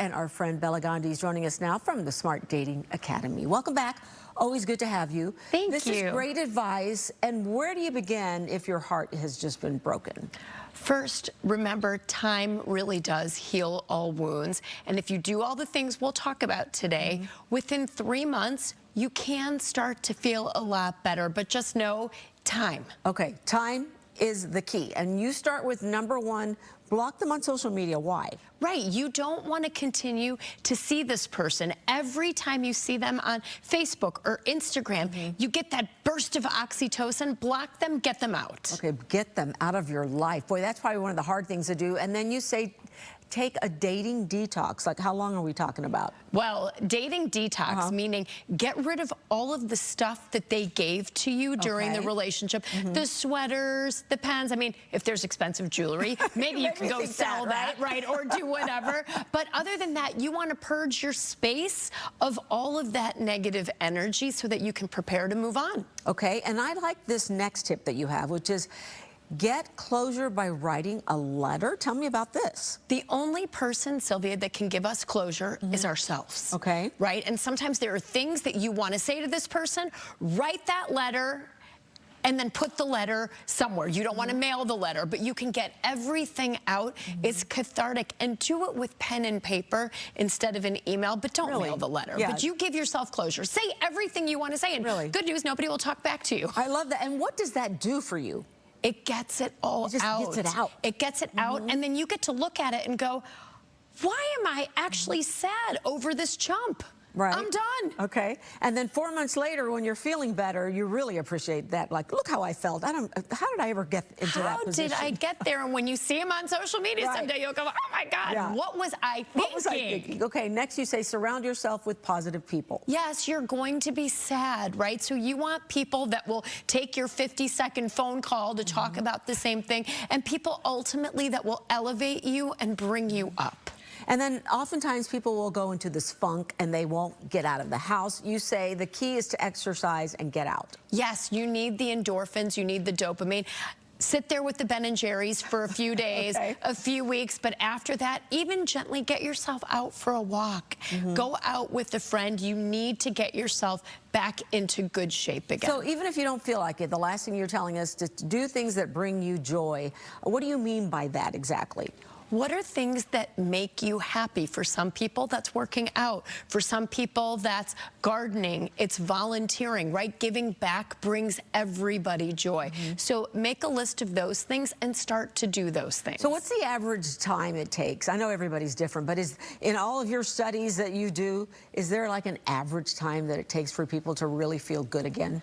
and our friend Bela Gandhi is joining us now from the Smart Dating Academy. Welcome back. Always good to have you. Thank you. This is great advice. And where do you begin if your heart has just been broken? First, remember, time really does heal all wounds. And if you do all the things we'll talk about today, within 3 months, you can start to feel a lot better. But just know, time. Okay, time is the key. And you start with number one, block them on social media. Why? Right. You don't want to continue to see this person. Every time you see them on Facebook or Instagram, you get that burst of oxytocin. Block them, get them out. Okay, get them out of your life. Boy, that's probably one of the hard things to do. And then you say, take a dating detox. Like, how long are we talking about? Well, dating detox, meaning get rid of all of the stuff that they gave to you during the relationship. The sweaters, the pens. I mean, if there's expensive jewelry, maybe you can go sell that, right? Or do whatever. But other than that, you want to purge your space of all of that negative energy so that you can prepare to move on. Okay, and I like this next tip that you have, which is get closure by writing a letter. Tell me about this. The only person, Sylvia, that can give us closure is ourselves. Okay. Right? And sometimes there are things that you want to say to this person. Write that letter and then put the letter somewhere. You don't want to mail the letter, but you can get everything out. It's cathartic. And do it with pen and paper instead of an email, but don't mail the letter. Yeah. But you give yourself closure. Say everything you want to say. And good news, nobody will talk back to you. I love that. And what does that do for you? It gets it all out. It just gets it out. It gets it out, and then you get to look at it and go, why am I actually sad over this chump? Right. I'm done. Okay. And then 4 months later, when you're feeling better, you really appreciate that. Like, look how I felt. How did I ever get into that position? How did I get there? And when you see him on social media someday, you'll go, oh my God, what was I thinking? What was I thinking? Okay, next you say surround yourself with positive people. Yes, you're going to be sad, right? So you want people that will take your 50-second phone call to talk about the same thing, and people ultimately that will elevate you and bring you up. And then oftentimes people will go into this funk and they won't get out of the house. You say the key is to exercise and get out. Yes, you need the endorphins, you need the dopamine. Sit there with the Ben & Jerry's for a few days, a few weeks, but after that, even gently get yourself out for a walk. Go out with a friend. You need to get yourself back into good shape again. So even if you don't feel like it, the last thing you're telling us is to do things that bring you joy. What do you mean by that exactly? What are things that make you happy? For some people, that's working out. For some people, that's gardening. It's volunteering, right? Giving back brings everybody joy. So make a list of those things and start to do those things. So what's the average time it takes? I know everybody's different, but in all of your studies that you do, is there like an average time that it takes for people to really feel good again?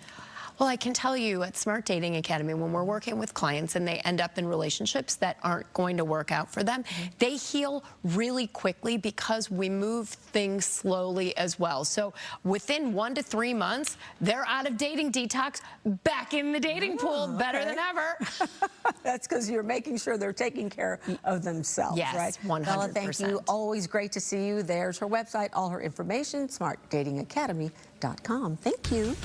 Well, I can tell you at Smart Dating Academy, when we're working with clients and they end up in relationships that aren't going to work out for them, they heal really quickly because we move things slowly as well. So within 1 to 3 months, they're out of dating detox, back in the dating pool, better than ever. That's because you're making sure they're taking care of themselves, right? 100%. Bela, thank you. Always great to see you. There's her website, all her information, smartdatingacademy.com. Thank you.